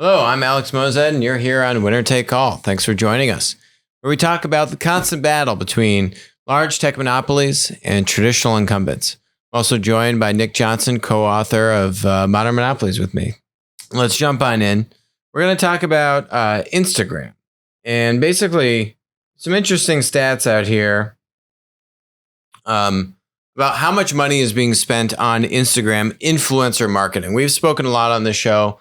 Hello, I'm Alex Mozed, and you're here on Winner Take All. Thanks for joining us, where we talk about the constant battle between large tech monopolies and traditional incumbents. I'm also joined by Nick Johnson, co-author of Modern Monopolies with me. Let's jump on in. We're going to talk about Instagram and basically some interesting stats out here about how much money is being spent on Instagram influencer marketing. We've spoken a lot on the show,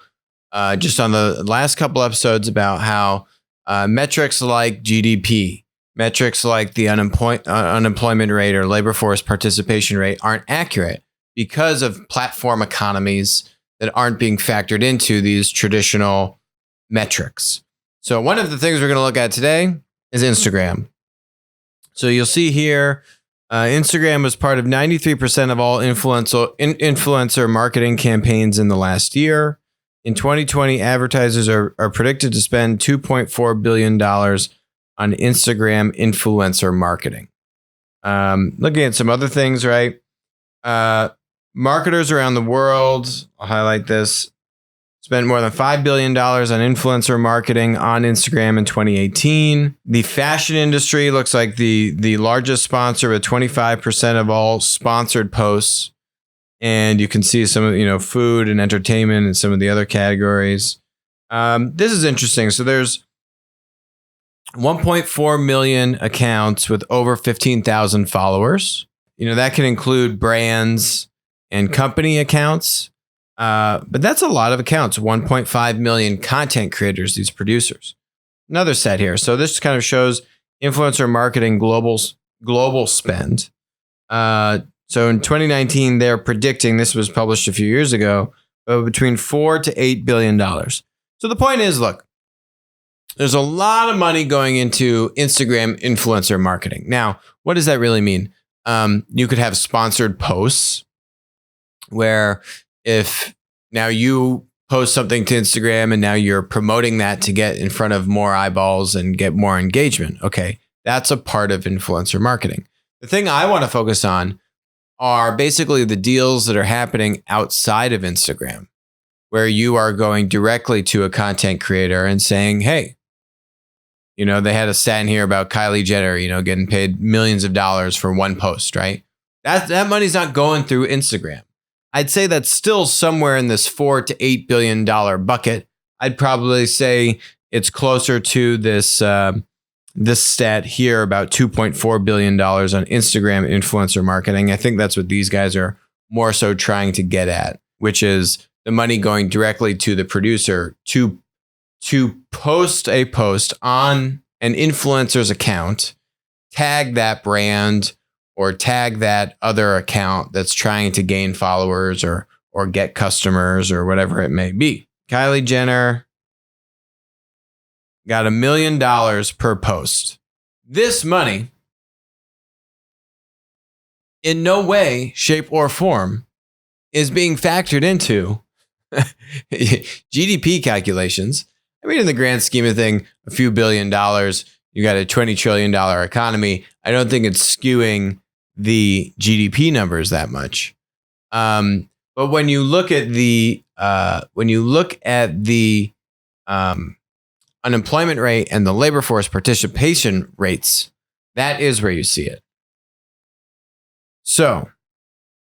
just on the last couple episodes, about how metrics like GDP, metrics like the unemployment rate or labor force participation rate aren't accurate because of platform economies that aren't being factored into these traditional metrics. So one of the things we're going to look at today is Instagram. So you'll see here, Instagram was part of 93% of all influencer marketing campaigns in the last year. In 2020, advertisers are predicted to spend $2.4 billion on Instagram influencer marketing. Looking at some other things, right? Marketers around the world, I'll highlight this, spent more than $5 billion on influencer marketing on Instagram in 2018. The fashion industry looks like the largest sponsor with 25% of all sponsored posts. And you can see some of, food and entertainment and some of the other categories. This is interesting. So there's 1.4 million accounts with over 15,000 followers. That can include brands and company accounts. But that's a lot of accounts, 1.5 million content creators, these producers. Another set here. So this kind of shows influencer marketing global spend. So in 2019, they're predicting, this was published a few years ago, between $4 to $8 billion. So the point is, look, there's a lot of money going into Instagram influencer marketing. Now, what does that really mean? You could have sponsored posts where if now you post something to Instagram and now you're promoting that to get in front of more eyeballs and get more engagement. Okay, that's a part of influencer marketing. The thing I want to focus on are basically the deals that are happening outside of Instagram, where you are going directly to a content creator and saying, hey, they had a stat in here about Kylie Jenner, getting paid millions of dollars for one post, right? That money's not going through Instagram. I'd say that's still somewhere in this $4 to $8 billion bucket. I'd probably say it's closer to this this stat here, about $2.4 billion on Instagram influencer marketing. I think that's what these guys are more so trying to get at, which is the money going directly to the producer to post a post on an influencer's account, tag that brand or tag that other account that's trying to gain followers or get customers or whatever it may be. Kylie Jenner got $1 million per post. This money, in no way, shape, or form, is being factored into GDP calculations. I mean, in the grand scheme of things, a few $1 billion, you got a $20 trillion economy. I don't think it's skewing the GDP numbers that much. But when you look at the unemployment rate and the labor force participation rates, that is where you see it. So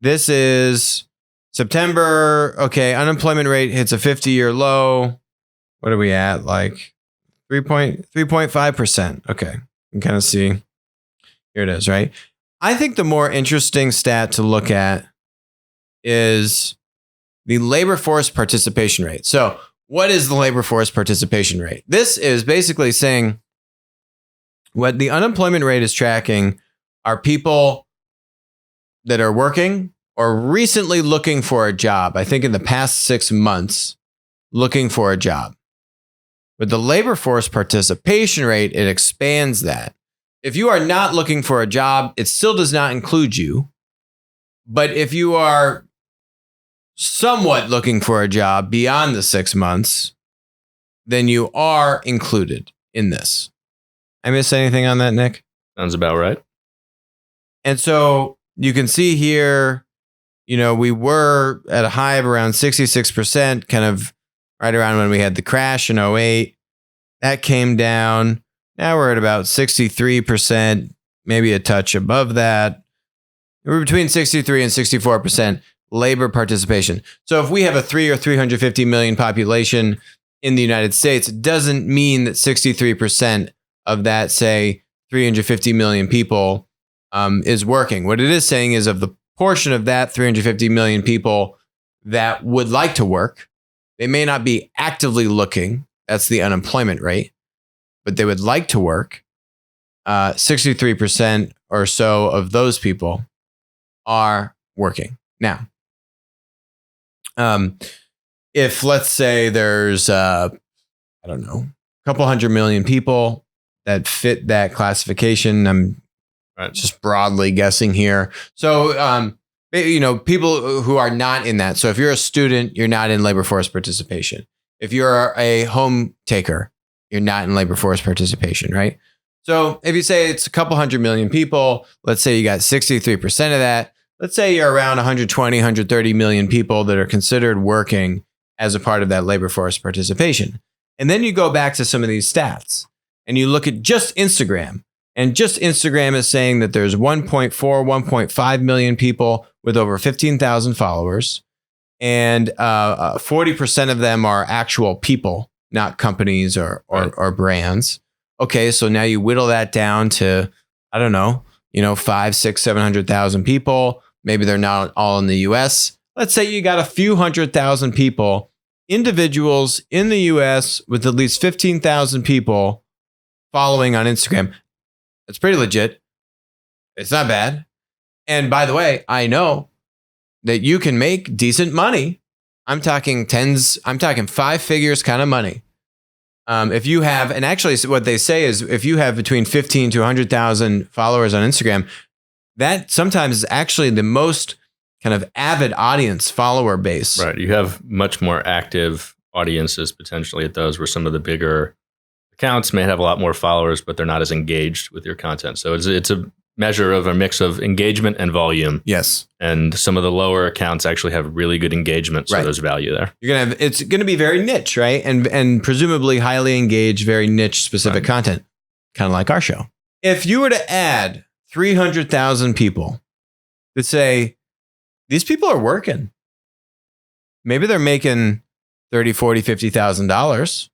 this is September. Okay, unemployment rate hits a 50-year low. What are we at? Like 3.5%. Okay, you can kind of see. Here it is, right? I think the more interesting stat to look at is the labor force participation rate. So what is the labor force participation rate? This is basically saying what the unemployment rate is tracking are people that are working or recently looking for a job. I think in the past 6 months, looking for a job. With the labor force participation rate, it expands that. If you are not looking for a job, it still does not include you. But if you are somewhat looking for a job beyond the 6 months, then you are included in this. I miss anything on that, Nick? Sounds about right. And so you can see here, we were at a high of around 66%, kind of right around when we had the crash in '08. That came down. Now we're at about 63%, maybe a touch above that. We're between 63 and 64% labor participation. So if we have a 350 million population in the United States, it doesn't mean that 63% of that, say, 350 million people is working. What it is saying is of the portion of that 350 million people that would like to work, they may not be actively looking. That's the unemployment rate, but they would like to work. 63% or so of those people are working. Now, if let's say there's, a couple 100 million people that fit that classification, I'm just broadly guessing here. So, people who are not in that. So if you're a student, you're not in labor force participation. If you're a home taker, you're not in labor force participation, right? So if you say it's a couple 100 million people, let's say you got 63% of that. Let's say you're around 120, 130 million people that are considered working as a part of that labor force participation. And then you go back to some of these stats and you look at just Instagram. And just Instagram is saying that there's 1.4, 1.5 million people with over 15,000 followers. And 40% of them are actual people, not companies or brands. Okay, so now you whittle that down to, 5, 6, 700,000 people. Maybe they're not all in the US. Let's say you got a few 100,000 people, individuals in the US with at least 15,000 people following on Instagram. That's pretty legit. It's not bad. And by the way, I know that you can make decent money. I'm talking 5 figures kind of money. If you have, and actually what they say is if you have between 15 to 100,000 followers on Instagram, that sometimes is actually the most kind of avid audience follower base. Right. You have much more active audiences potentially at those where some of the bigger accounts may have a lot more followers, but they're not as engaged with your content. So it's a measure of a mix of engagement and volume. Yes. And some of the lower accounts actually have really good engagement. So there's value there. It's going to be very niche, right? And presumably highly engaged, very niche specific content, kind of like our show. If you were to add 300,000 people that say, these people are working. Maybe they're making $30, $40, $50,000.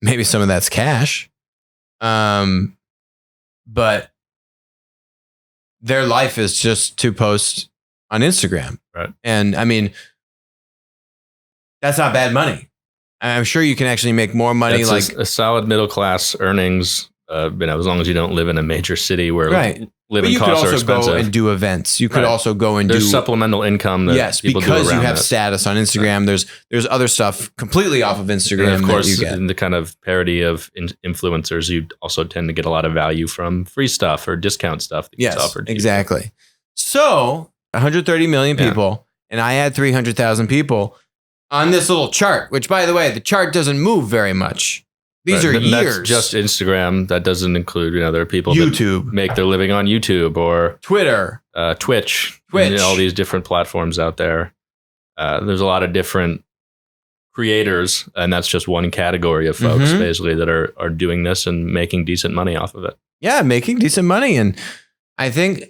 Maybe some of that's cash. But their life is just to post on Instagram. Right. And I mean, that's not bad money. I'm sure you can actually make more money. That's like a solid middle class earnings. As long as you don't live in a major city where living costs are expensive. You could also go and do events. You could also go and There's supplemental income that people do around because you have status on Instagram. There's other stuff completely off of Instagram. And of course, that you get. In the kind of parody of influencers, you also tend to get a lot of value from free stuff or discount stuff that gets offered to exactly. you. So 130 million people, and I had 300,000 people on this little chart, which, by the way, the chart doesn't move very much. These are years. That's just Instagram. That doesn't include, there are people YouTube that make their living on YouTube or Twitter, Twitch, and, all these different platforms out there. There's a lot of different creators, and that's just one category of folks basically that are doing this and making decent money off of it. Yeah, making decent money. And I think,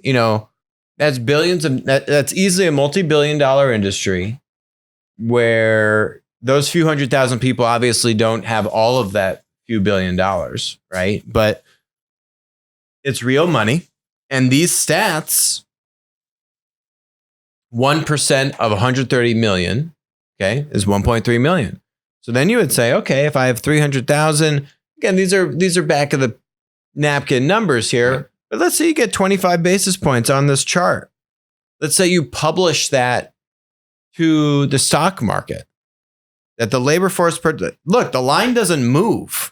that's billions of, that's easily a multi-billion-dollar industry where those few 100,000 people obviously don't have all of that few $1 billion, right? But it's real money. And these stats, 1% of 130 million, is 1.3 million. So then you would say, okay, if I have 300,000, again, these are back of the napkin numbers here, right. But let's say you get 25 basis points on this chart. Let's say you publish that to the stock market. That the labor force, look, the line doesn't move.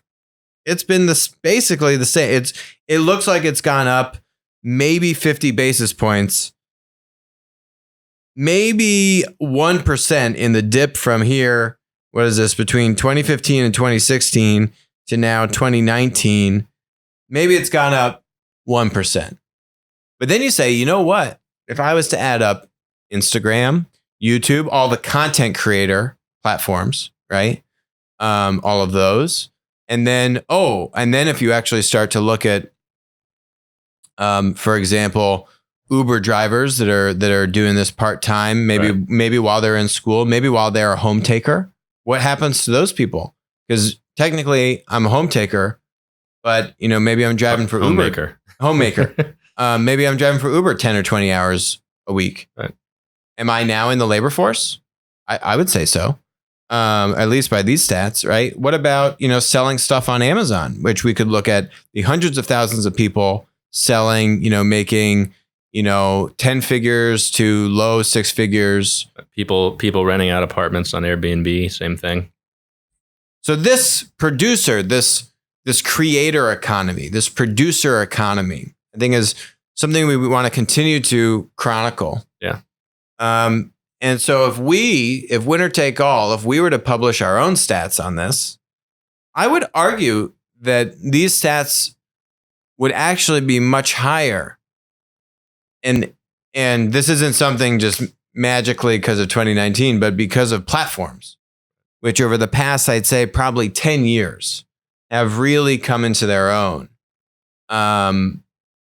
It's been basically the same. It looks like it's gone up maybe 50 basis points, maybe 1% in the dip from here. What is this? Between 2015 and 2016 to now 2019, maybe it's gone up 1%. But then you say, you know what? If I was to add up Instagram, YouTube, all the content creator platforms, right? All of those. And then if you actually start to look at, for example, Uber drivers that are doing this part-time, maybe while they're in school, maybe while they're a home taker, what happens to those people? Because technically I'm a home taker, but maybe I'm driving for Uber. Homemaker. Maybe I'm driving for Uber 10 or 20 hours a week. Right. Am I now in the labor force? I would say so. At least by these stats, right? What about, selling stuff on Amazon, which we could look at the hundreds of thousands of people selling, making, 10 figures to low 6 figures. People renting out apartments on Airbnb, same thing. So this producer, this creator economy, this producer economy, I think is something we want to continue to chronicle. Yeah. And so if winner take all, if we were to publish our own stats on this, I would argue that these stats would actually be much higher. And this isn't something just magically because of 2019, but because of platforms, which over the past, I'd say probably 10 years have really come into their own.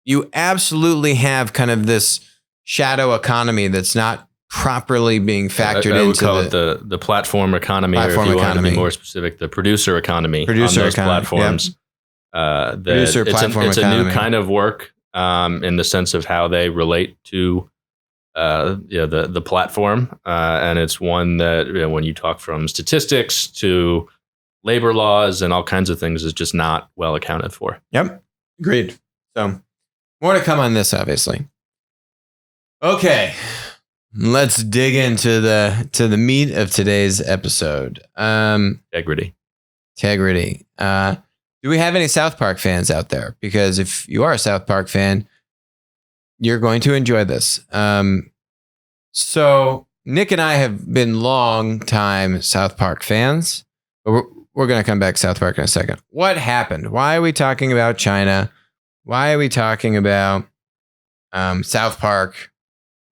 You absolutely have kind of this shadow economy that's not properly being factored into. I would call it the platform economy, or if you want to be more specific, the producer economy on those platforms. Yep. It's a new kind of work in the sense of how they relate to the platform, and it's one that when you talk from statistics to labor laws and all kinds of things is just not well accounted for. Yep, agreed. So more to come on this, obviously. Okay, let's dig into the meat of today's episode. Integrity. Do we have any South Park fans out there? Because if you are a South Park fan, you're going to enjoy this. So Nick and I have been long time South Park fans, but we're going to come back to South Park in a second. What happened? Why are we talking about China? Why are we talking about South Park?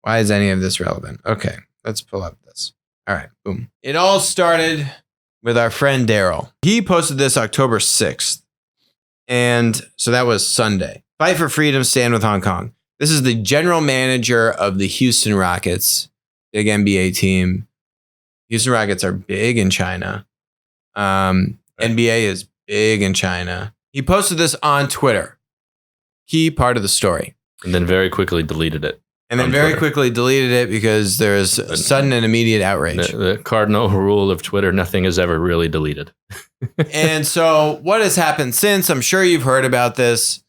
Why is any of this relevant? Okay, let's pull up this. All right, boom. It all started with our friend Daryl. He posted this October 6th. And so that was Sunday. Fight for freedom, stand with Hong Kong. This is the general manager of the Houston Rockets, big NBA team. Houston Rockets are big in China. NBA is big in China. He posted this on Twitter. Key part of the story. And then very quickly deleted it. Quickly deleted it because there's a sudden and immediate outrage. The cardinal rule of Twitter, nothing is ever really deleted. And so what has happened since? I'm sure you've heard about this.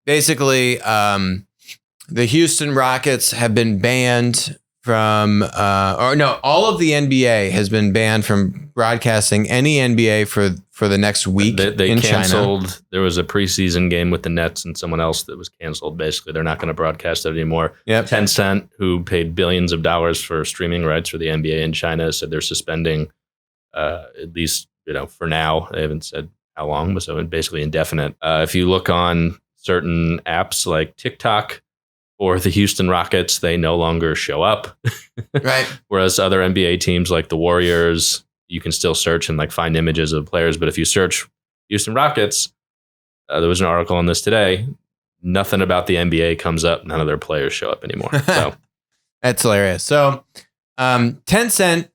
Basically, the Houston Rockets have been banned from, all of the NBA has been banned from broadcasting any NBA for the next week. They in canceled. China. There was a preseason game with the Nets and someone else that was canceled. Basically, they're not going to broadcast it anymore. Yep. Tencent, who paid billions of dollars for streaming rights for the NBA in China, said they're suspending at least for now. They haven't said how long, but so basically indefinite. If you look on certain apps like TikTok or the Houston Rockets, they no longer show up. Right. Whereas other NBA teams like the Warriors, you can still search and find images of players. But if you search Houston Rockets, there was an article on this today. Nothing about the NBA comes up. None of their players show up anymore. So that's hilarious. So Tencent,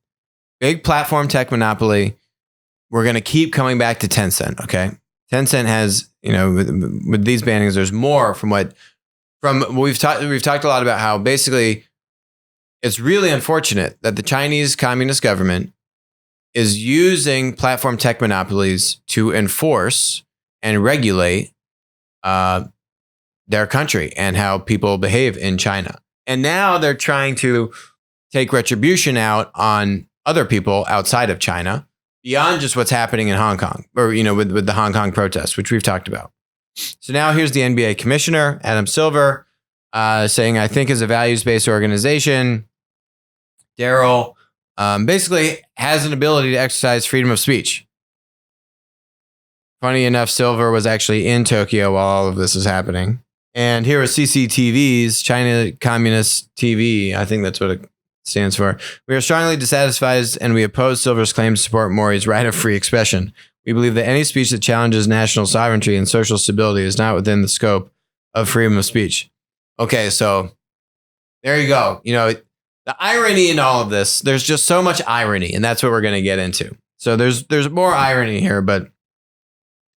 big platform tech monopoly. We're going to keep coming back to Tencent. Okay. Tencent has, with these bannings, there's more from what we've talked a lot about how basically it's really unfortunate that the Chinese Communist government is using platform tech monopolies to enforce and regulate their country and how people behave in China. And now they're trying to take retribution out on other people outside of China beyond just what's happening in Hong Kong or, with the Hong Kong protests, which we've talked about. So now here's the NBA commissioner, Adam Silver, saying, I think as a values-based organization, Daryl basically has an ability to exercise freedom of speech. Funny enough, Silver was actually in Tokyo while all of this is happening. And here are CCTVs, China Communist TV. I think that's what stands for. We are strongly dissatisfied and we oppose Silver's claim to support Maury's right of free expression. We believe that any speech that challenges national sovereignty and social stability is not within the scope of freedom of speech. Okay, so there you go. You know, the irony in all of this, there's just so much irony, and that's what we're going to get into. So there's more irony here, but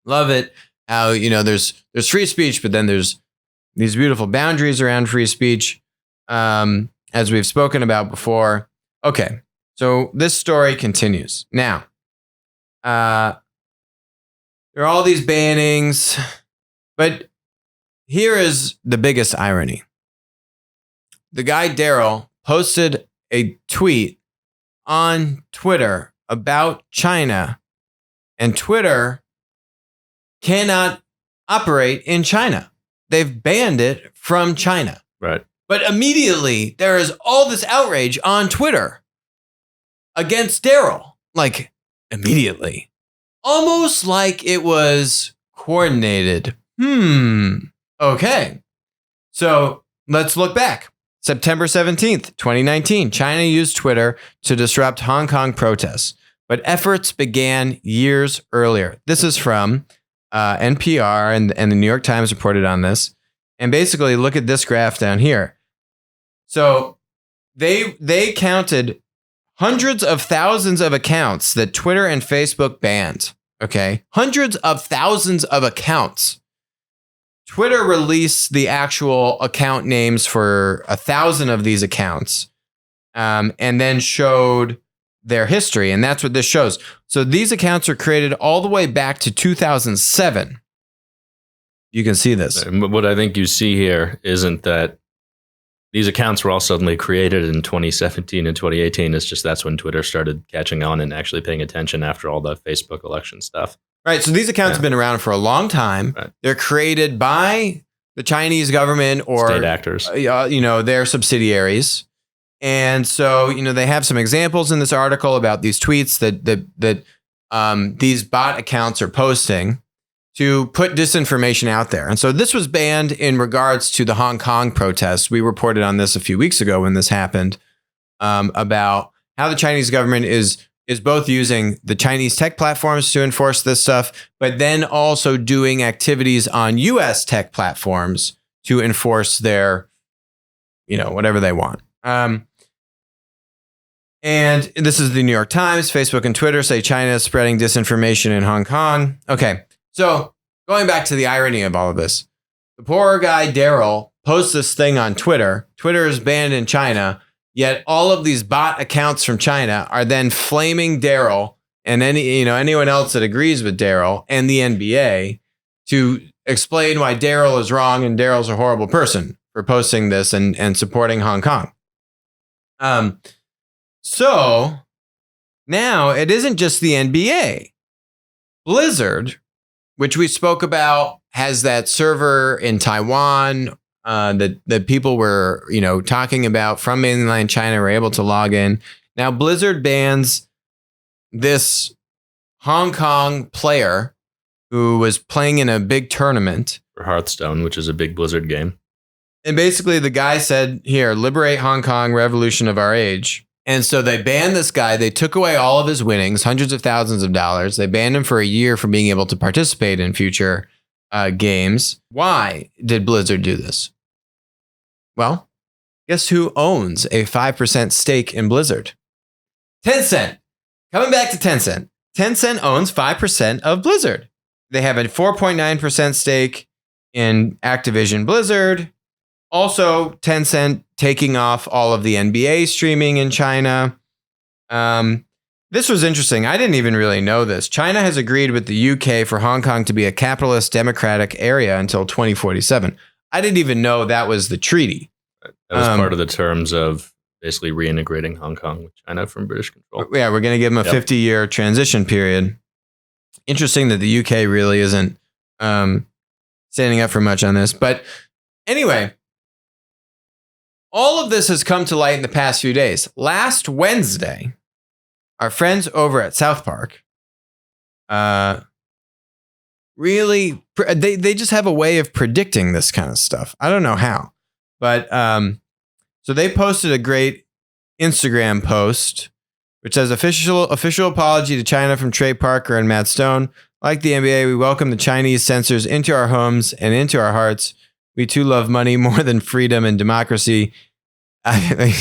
love it how, you know, there's free speech, but then there's these beautiful boundaries around free speech, as we've spoken about before. Okay, so this story continues. Now, there are all these bannings, but here is the biggest irony. The guy Daryl posted a tweet on Twitter about China, and Twitter cannot operate in China. They've banned it from China. Right. But immediately there is all this outrage on Twitter against Daryl. Like, immediately. Almost like it was coordinated. Okay. So let's look back. September 17th, 2019, China used Twitter to disrupt Hong Kong protests, but efforts began years earlier. This is from NPR, and the New York Times reported on this. And basically, look at this graph down here. So they counted hundreds of thousands of accounts that Twitter and Facebook banned. Okay, hundreds of thousands of accounts. Twitter released the actual account names for 1,000 of these accounts, and then showed their history. And that's what this shows. So these accounts are created all the way back to 2007. You can see this. What I think you see here isn't that these accounts were all suddenly created in 2017 and 2018. It's just that's when Twitter started catching on and actually paying attention after all the Facebook election stuff. Right. So these accounts have been around for a long time. Right. They're created by the Chinese government or state actors, you know, their subsidiaries. And so, you know, they have some examples in this article about these tweets that these bot accounts are posting to put disinformation out there. And so this was banned in regards to the Hong Kong protests. We reported on this a few weeks ago when this happened, about how the Chinese government is both using the Chinese tech platforms to enforce this stuff, but then also doing activities on US tech platforms to enforce their, you know, whatever they want. And this is the New York Times. Facebook and Twitter say China is spreading disinformation in Hong Kong. Okay, so going back to the irony of all of this, the poor guy Daryl posts this thing on Twitter. Twitter is banned in China. Yet all of these bot accounts from China are then flaming Daryl and anyone else that agrees with Daryl and the NBA to explain why Daryl is wrong and Daryl's a horrible person for posting this and supporting Hong Kong. So now it isn't just the NBA. Blizzard, which we spoke about, has that server in Taiwan that people were, you know, talking about from mainland China were able to log in. Now Blizzard bans this Hong Kong player who was playing in a big tournament for Hearthstone, which is a big Blizzard game. And basically the guy said, here, liberate Hong Kong, revolution of our age. And so they banned this guy. They took away all of his winnings, hundreds of thousands of dollars. They banned him for a year from being able to participate in future games. Why did Blizzard do this? Well, guess who owns a 5% stake in Blizzard? Tencent. Coming back to Tencent. Tencent owns 5% of Blizzard. They have a 4.9% stake in Activision Blizzard. Also, Tencent taking off all of the NBA streaming in China. This was interesting. I didn't even really know this. China has agreed with the UK for Hong Kong to be a capitalist democratic area until 2047. I didn't even know that was the treaty. That was part of the terms of basically reintegrating Hong Kong with China from British control. Yeah, we're going to give them a 50-year transition period. Interesting that the UK really isn't standing up for much on this. But anyway, all of this has come to light in the past few days. Last Wednesday, our friends over at South Park really, they just have a way of predicting this kind of stuff. I don't know how. But so they posted a great Instagram post, which says official apology to China from Trey Parker and Matt Stone. Like the NBA, we welcome the Chinese censors into our homes and into our hearts. We too love money more than freedom and democracy. Oh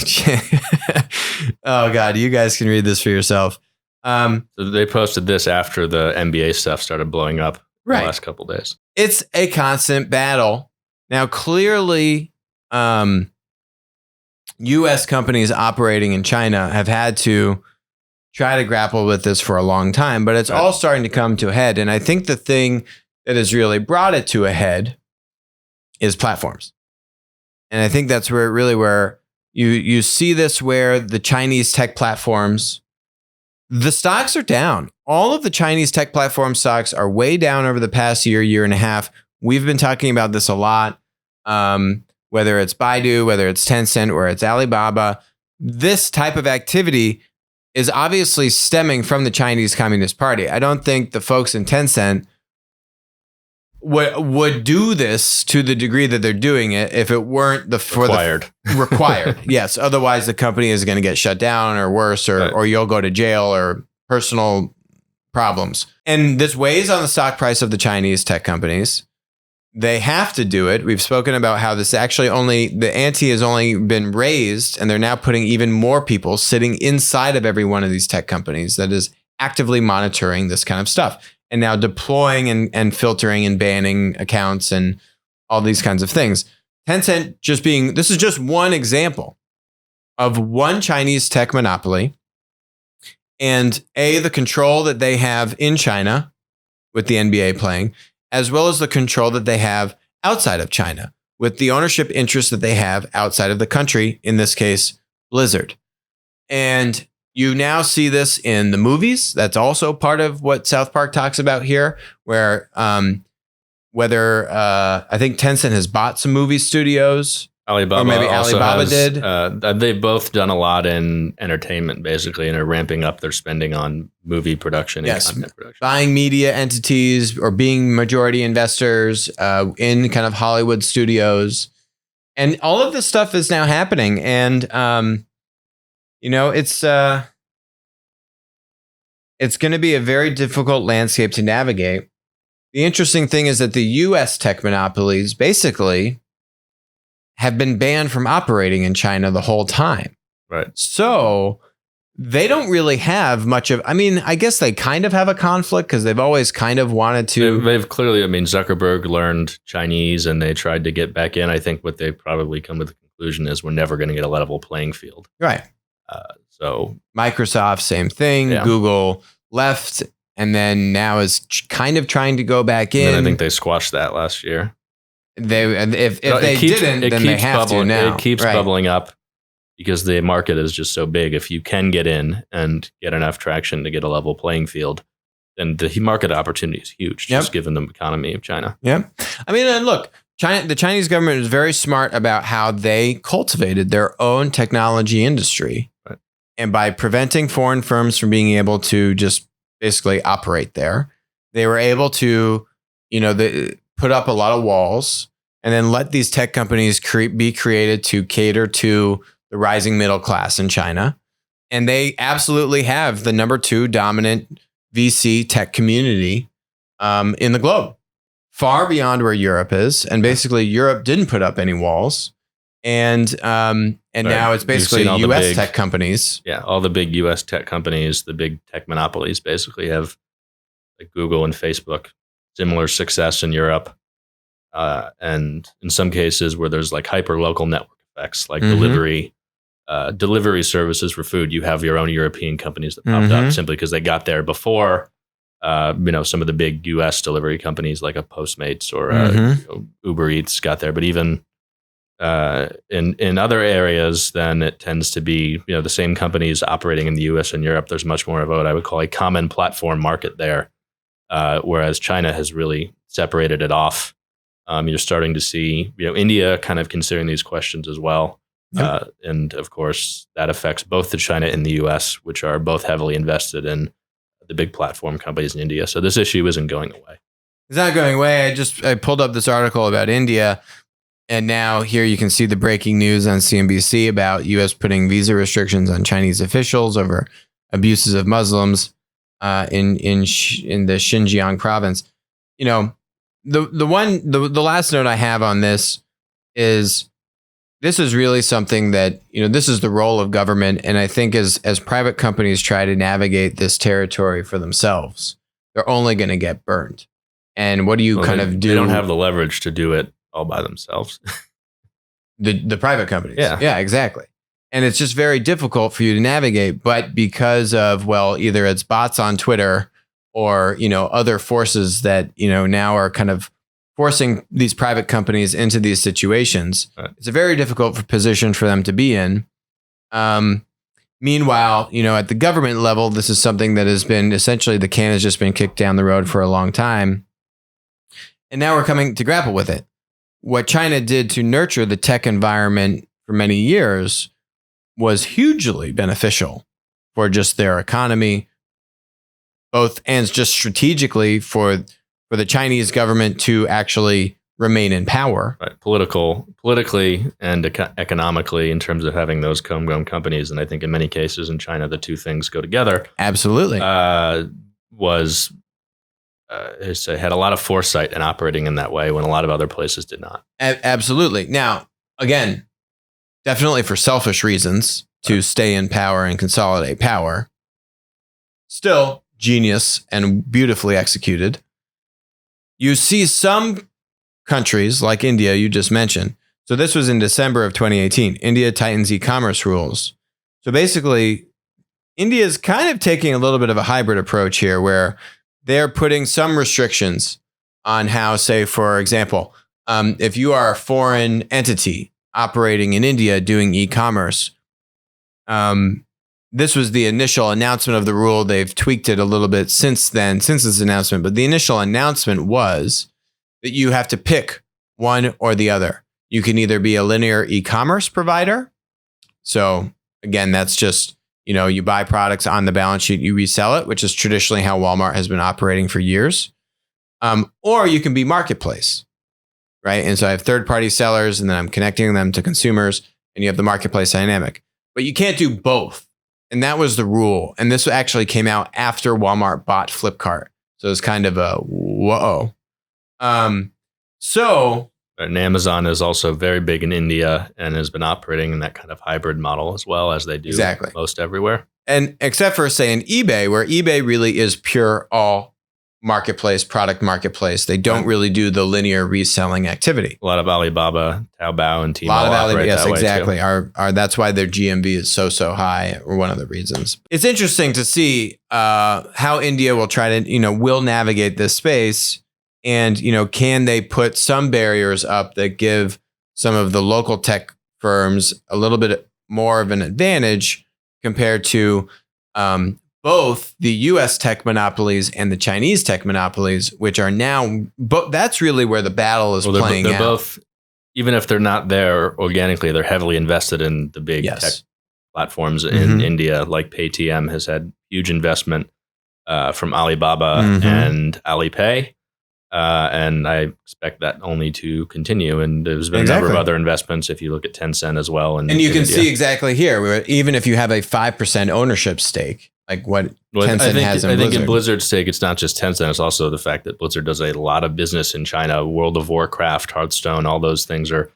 God, you guys can read this for yourself. So they posted this after the NBA stuff started blowing up the last couple of days. It's a constant battle. Now, clearly, U.S. companies operating in China have had to try to grapple with this for a long time, but it's all starting to come to a head. And I think the thing that has really brought it to a head is platforms. And I think that's where you see this, where the Chinese tech platforms, the stocks are down. All of the Chinese tech platform stocks are way down over the past year and a half. We've been talking about this a lot, whether it's Baidu, whether it's Tencent, or it's Alibaba. This type of activity is obviously stemming from the Chinese Communist Party. I don't think the folks in Tencent would do this to the degree that they're doing it if it weren't required. Yes. Otherwise, the company is going to get shut down or worse, or you'll go to jail or personal problems. And this weighs on the stock price of the Chinese tech companies. They have to do it. We've spoken about how this actually the ante has only been raised, and they're now putting even more people sitting inside of every one of these tech companies that is actively monitoring this kind of stuff, and now deploying and filtering and banning accounts and all these kinds of things. Tencent this is just one example of one Chinese tech monopoly, and the control that they have in China with the NBA playing, as well as the control that they have outside of China with the ownership interest that they have outside of the country, in this case, Blizzard. And you now see this in the movies. That's also part of what South Park talks about here, where I think Tencent has bought some movie studios. Alibaba, or maybe Alibaba did. They've both done a lot in entertainment, basically, and are ramping up their spending on movie production and content production. Buying media entities or being majority investors in kind of Hollywood studios. And all of this stuff is now happening. And, it's going to be a very difficult landscape to navigate. The interesting thing is that the U.S. tech monopolies basically have been banned from operating in China the whole time. Right. So they don't really have much of, I guess they kind of have a conflict because they've always kind of wanted to. They've clearly, Zuckerberg learned Chinese and they tried to get back in. I think what they probably come to the conclusion is we're never going to get a level playing field. Right. So Microsoft, same thing. Yeah. Google left and then now is kind of trying to go back in. And I think they squashed that last year. If they didn't, then they have to now. It keeps bubbling up because the market is just so big. If you can get in and get enough traction to get a level playing field, then the market opportunity is huge, just given the economy of China. Yeah. Look, the Chinese government is very smart about how they cultivated their own technology industry. Right. And by preventing foreign firms from being able to just basically operate there, they were able to, put up a lot of walls and then let these tech companies be created to cater to the rising middle class in China. And they absolutely have the number 2 dominant VC tech community in the globe, far beyond where Europe is. And basically Europe didn't put up any walls. And now it's basically US tech companies. Yeah, all the big US tech companies, the big tech monopolies basically have, like Google and Facebook, similar success in Europe, and in some cases where there's like hyper local network effects, like delivery services for food. You have your own European companies that popped up simply because they got there before, some of the big U.S. delivery companies like a Postmates or Uber Eats got there. But even in other areas, then it tends to be the same companies operating in the U.S. and Europe. There's much more of what I would call a common platform market there. Whereas China has really separated it off. You're starting to see, India kind of considering these questions as well. Yep. And of course, that affects both the China and the US, which are both heavily invested in the big platform companies in India. So this issue isn't going away. It's not going away. I pulled up this article about India. And now here you can see the breaking news on CNBC about U.S. putting visa restrictions on Chinese officials over abuses of Muslims in the Xinjiang province. You know, the last note I have on this is really something that, you know, this is the role of government. And I think as private companies try to navigate this territory for themselves, they're only going to get burned. And what do you do? They don't have the leverage to do it all by themselves. The private companies. Yeah, exactly. And it's just very difficult for you to navigate. But because of, well, either it's bots on Twitter or, you know, other forces that, you know, now are kind of forcing these private companies into these situations, right. It's a very difficult position for them to be in. Meanwhile, you know, at the government level, this is something that has been essentially the can has just been kicked down the road for a long time. And now we're coming to grapple with it. What China did to nurture the tech environment for many years was hugely beneficial for just their economy, both and just strategically for the Chinese government to actually remain in power. Right. Politically and economically, in terms of having those homegrown companies. And I think in many cases in China, the two things go together. Absolutely. Had a lot of foresight in operating in that way when a lot of other places did not. Absolutely. Now, again, definitely for selfish reasons to stay in power and consolidate power. Still genius and beautifully executed. You see some countries like India, you just mentioned. So this was in December of 2018. India tightens e-commerce rules. So basically, India is kind of taking a little bit of a hybrid approach here where they're putting some restrictions on how, say, for example, if you are a foreign entity operating in India doing e-commerce, this was the initial announcement of the rule. They've tweaked it a little bit since this announcement. But the initial announcement was that you have to pick one or the other. You can either be a linear e-commerce provider. So again, that's just, you know, you buy products on the balance sheet, you resell it, which is traditionally how Walmart has been operating for years. Or you can be marketplace, right? And so I have third-party sellers, and then I'm connecting them to consumers, and you have the marketplace dynamic. But you can't do both. And that was the rule. And this actually came out after Walmart bought Flipkart. So it's kind of a whoa. And Amazon is also very big in India and has been operating in that kind of hybrid model as well, as they do most everywhere. And except for, say, in eBay, where eBay really is pure all product marketplace. They don't really do the linear reselling activity. A lot of Alibaba, Taobao, and Tmall operate that way exactly. Too. That's why their GMV is so high, or one of the reasons. It's interesting to see how India will try to, will navigate this space. And, can they put some barriers up that give some of the local tech firms a little bit more of an advantage compared to both the US tech monopolies and the Chinese tech monopolies, which are now, that's really where the battle is playing they're out. Both, even if they're not there organically, they're heavily invested in the big tech platforms in India. Like Paytm has had huge investment from Alibaba and Alipay. And I expect that only to continue. And there's been a number of other investments if you look at Tencent as well. And you can see exactly here, where even if you have a 5% ownership stake, like what Tencent has in Blizzard. I think in Blizzard's stake, it's not just Tencent. It's also the fact that Blizzard does a lot of business in China. World of Warcraft, Hearthstone, all those things are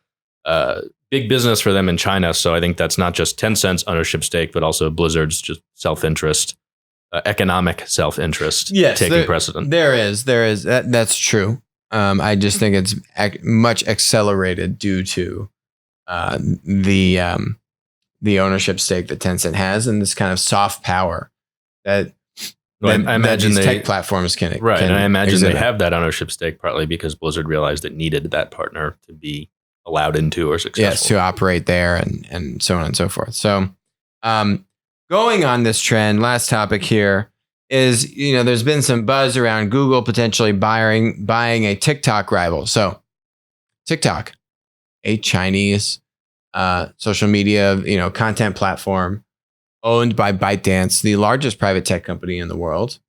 big business for them in China. So I think that's not just Tencent's ownership stake, but also Blizzard's just self-interest. Economic self-interest taking precedent. There is. That's true. I just think it's much accelerated due to the ownership stake that Tencent has and this kind of soft power that I imagine these tech platforms can. Right, and I imagine they have that ownership stake partly because Blizzard realized it needed that partner to be allowed into or successful. Yes, to operate there and so on and so forth. So. Going on this trend, last topic here is, there's been some buzz around Google potentially buying a TikTok rival. So TikTok, a Chinese social media, content platform owned by ByteDance, the largest private tech company in the world.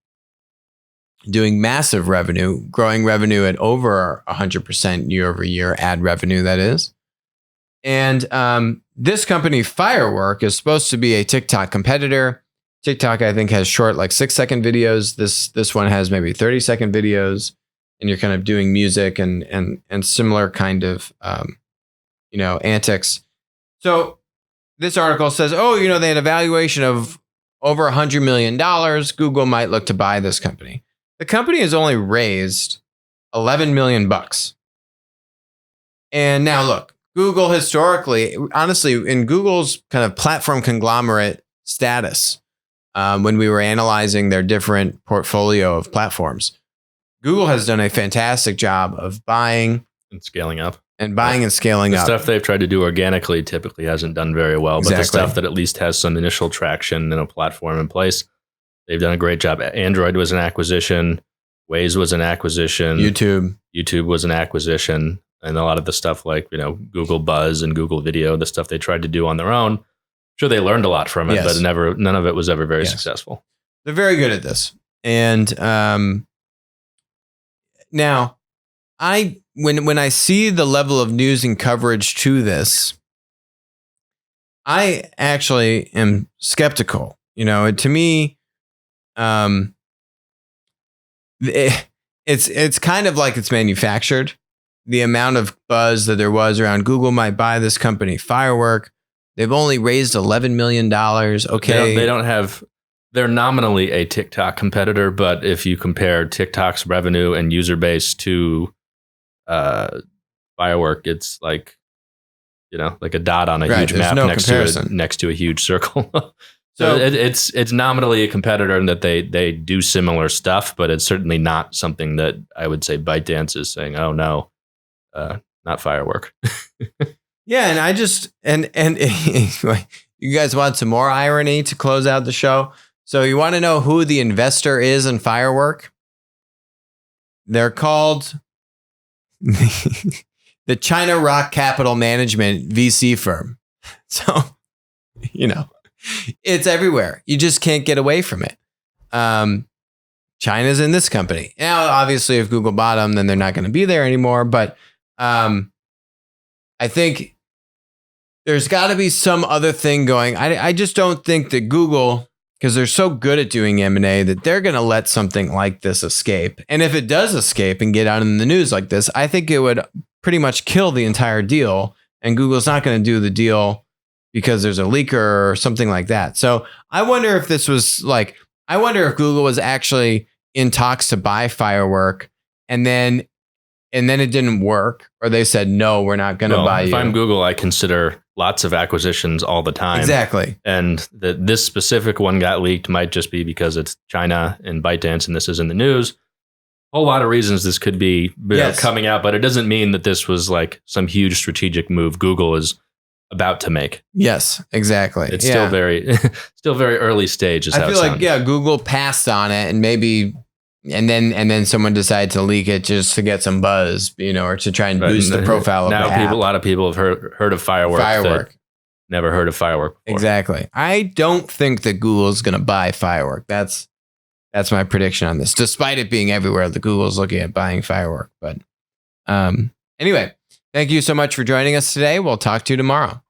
doing massive revenue, growing revenue at over 100% year over year, ad revenue, that is. And this company, Firework, is supposed to be a TikTok competitor. TikTok, I think, has short, like 6-second videos. This one has maybe 30-second videos, and you're kind of doing music and similar kind of antics. So this article says, they had a valuation of over $100 million. Google might look to buy this company. The company has only raised $11 million. And now look, Google historically, honestly, in Google's kind of platform conglomerate status, when we were analyzing their different portfolio of platforms, Google has done a fantastic job of buying and scaling up. The stuff they've tried to do organically typically hasn't done very well, Exactly. But the stuff that at least has some initial traction and a platform in place, they've done a great job. Android was an acquisition. Waze was an acquisition. YouTube was an acquisition. And a lot of the stuff like, Google Buzz and Google Video, the stuff they tried to do on their own, sure, they learned a lot from it, Yes. but none of it was ever very successful. They're very good at this. And now, when I see the level of news and coverage to this, I actually am skeptical. To me, it's kind of like it's manufactured. The amount of buzz that there was around Google might buy this company, Firework. They've only raised $11 million. Okay. They don't have, they're nominally a TikTok competitor, but if you compare TikTok's revenue and user base to Firework, it's like, like a dot on a huge map next to a huge circle. So it's nominally a competitor in that they do similar stuff, but it's certainly not something that I would say ByteDance is saying, oh no, not Firework. Yeah, and I just and you guys want some more irony to close out the show? So you want to know who the investor is in Firework? They're called the China Rock Capital Management VC firm. So, it's everywhere. You just can't get away from it. China's in this company. Now, obviously, if Google bought them, then they're not going to be there anymore. But I think there's got to be some other thing going. I just don't think that Google, because they're so good at doing M&A, that they're going to let something like this escape. And if it does escape and get out in the news like this, I think it would pretty much kill the entire deal. And Google's not going to do the deal because there's a leaker or something like that. So I wonder if if Google was actually in talks to buy Firework and then it didn't work, or they said, no, we're not going to buy you. If I'm Google, I consider lots of acquisitions all the time. Exactly. And this specific one got leaked might just be because it's China and ByteDance and this is in the news. A whole lot of reasons this could be coming out, but it doesn't mean that this was like some huge strategic move Google is about to make. Yes, exactly. It's still very early stage. I feel like Google passed on it and maybe and then someone decided to leak it just to get some buzz, or to try and boost the profile of the app. A lot of people have heard of Firework. Never heard of Firework before. Exactly. I don't think that Google's going to buy Firework. That's my prediction on this. Despite it being everywhere, the Google's looking at buying Firework. But anyway, thank you so much for joining us today. We'll talk to you tomorrow.